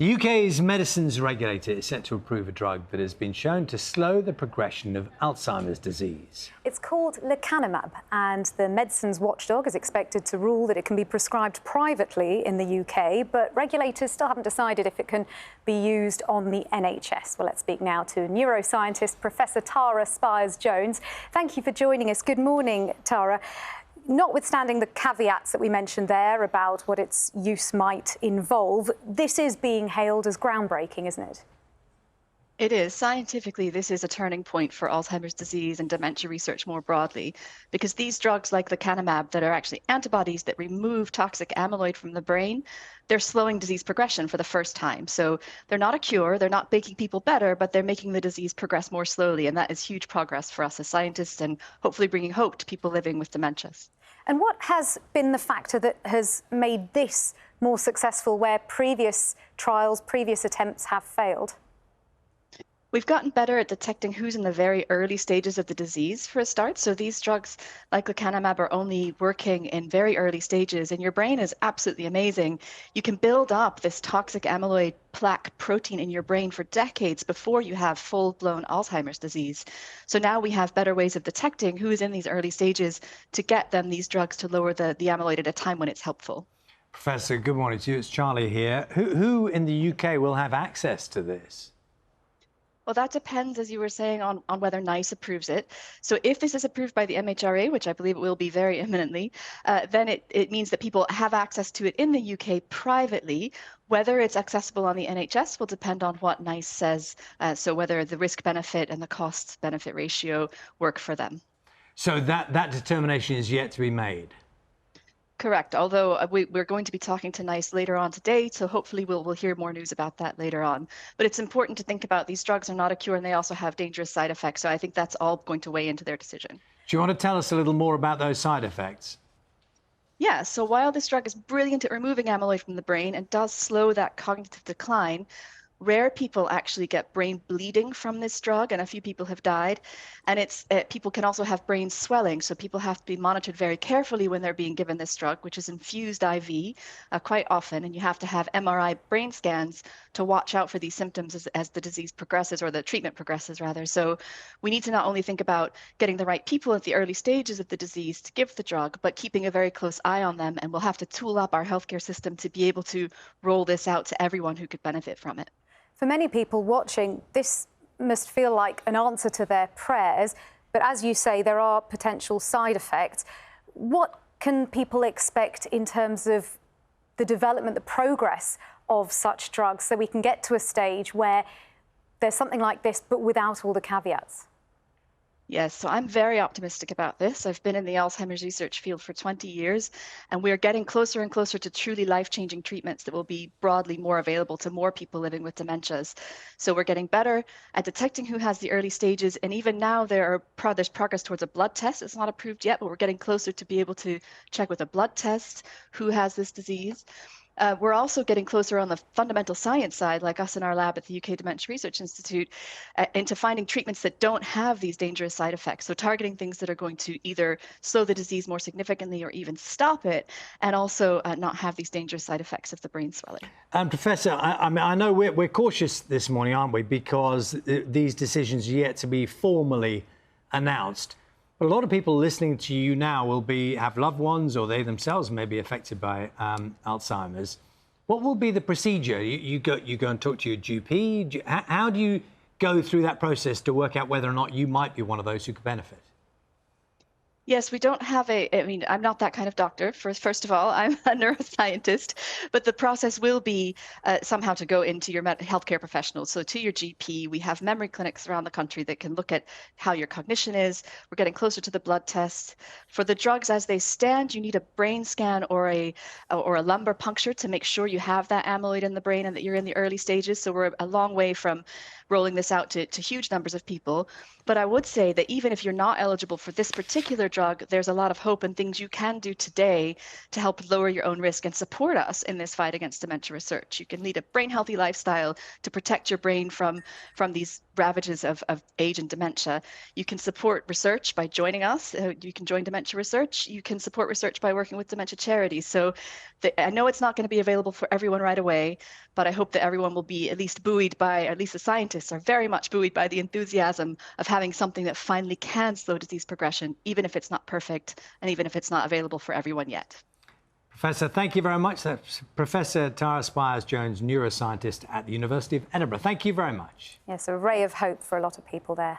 The UK's medicines regulator is set to approve a drug that has been shown to slow the progression of Alzheimer's disease. It's called Lecanemab, and the medicines watchdog is expected to rule that it can be prescribed privately in the UK, but regulators still haven't decided if it can be used on the NHS. Well, let's speak now to neuroscientist Professor Tara Spires-Jones. Thank you for joining us. Good morning, Tara. Notwithstanding the caveats that we mentioned there about what its use might involve, this is being hailed as groundbreaking, isn't it? It is. Scientifically, this is a turning point for Alzheimer's disease and dementia research more broadly, because these drugs like lecanemab that are actually antibodies that remove toxic amyloid from the brain, they're slowing disease progression for the first time. So they're not a cure, they're not making people better, but they're making the disease progress more slowly. And that is huge progress for us as scientists and hopefully bringing hope to people living with dementias. And what has been the factor that has made this more successful where previous trials, previous attempts have failed? We've gotten better at detecting who's in the very early stages of the disease for a start. So these drugs like lecanemab are only working in very early stages, and your brain is absolutely amazing. You can build up this toxic amyloid plaque protein in your brain for decades before you have full-blown Alzheimer's disease. So now we have better ways of detecting who is in these early stages to get them these drugs to lower the amyloid at a time when it's helpful. Professor, good morning to you. It's Charlie here. Who in the UK will have access to this? Well, that depends, as you were saying, on whether NICE approves it. So if this is approved by the MHRA, which I believe it will be very imminently, then it means that people have access to it in the UK privately. Whether it's accessible on the NHS will depend on what NICE says, so whether the risk-benefit and the cost-benefit ratio work for them. So that determination is yet to be made? Correct, although we're going to be talking to NICE later on today, so hopefully we'll hear more news about that later on. But it's important to think about these drugs are not a cure and they also have dangerous side effects, so I think that's all going to weigh into their decision. Do you want to tell us a little more about those side effects? Yeah, so while this drug is brilliant at removing amyloid from the brain and does slow that cognitive decline, rare people actually get brain bleeding from this drug, and a few people have died. And people can also have brain swelling, so people have to be monitored very carefully when they're being given this drug, which is infused IV quite often, and you have to have MRI brain scans to watch out for these symptoms as the disease progresses, or the treatment progresses rather. So we need to not only think about getting the right people at the early stages of the disease to give the drug, but keeping a very close eye on them, and we'll have to tool up our healthcare system to be able to roll this out to everyone who could benefit from it. For many people watching, this must feel like an answer to their prayers, but as you say, there are potential side effects. What can people expect in terms of the development, the progress of such drugs, so we can get to a stage where there's something like this, but without all the caveats? Yes, so I'm very optimistic about this. I've been in the Alzheimer's research field for 20 years, and we're getting closer and closer to truly life-changing treatments that will be broadly more available to more people living with dementias. So we're getting better at detecting who has the early stages, and even now there's progress towards a blood test. It's not approved yet, but we're getting closer to be able to check with a blood test who has this disease. We're also getting closer on the fundamental science side, like us in our lab at the UK Dementia Research Institute, into finding treatments that don't have these dangerous side effects. So targeting things that are going to either slow the disease more significantly or even stop it, and also not have these dangerous side effects of the brain swelling. Professor, I know we're cautious this morning, aren't we? Because these decisions are yet to be formally announced. But a lot of people listening to you now will have loved ones, or they themselves may be affected by Alzheimer's. What will be the procedure? You go and talk to your GP. How do you go through that process to work out whether or not you might be one of those who could benefit? Yes, we don't have I'm not that kind of doctor. First of all, I'm a neuroscientist, but the process will be somehow to go into your healthcare professionals. So to your GP, we have memory clinics around the country that can look at how your cognition is. We're getting closer to the blood test. For the drugs as they stand, you need a brain scan or a lumbar puncture to make sure you have that amyloid in the brain and that you're in the early stages. So we're a long way from rolling this out to huge numbers of people. But I would say that even if you're not eligible for this particular drug, there's a lot of hope and things you can do today to help lower your own risk and support us in this fight against dementia research. You can lead a brain healthy lifestyle to protect your brain from these ravages of age and dementia. You can support research by joining us. You can join Dementia Research. You can support research by working with dementia charities. So I know it's not going to be available for everyone right away, but I hope that everyone will be at least buoyed by, or at least the scientists are very much buoyed by the enthusiasm of having something that finally can slow disease progression, even if it's not perfect and even if it's not available for everyone yet. Professor, thank you very much. That's Professor Tara Spires-Jones, neuroscientist at the University of Edinburgh. Thank you very much. Yes, a ray of hope for a lot of people there.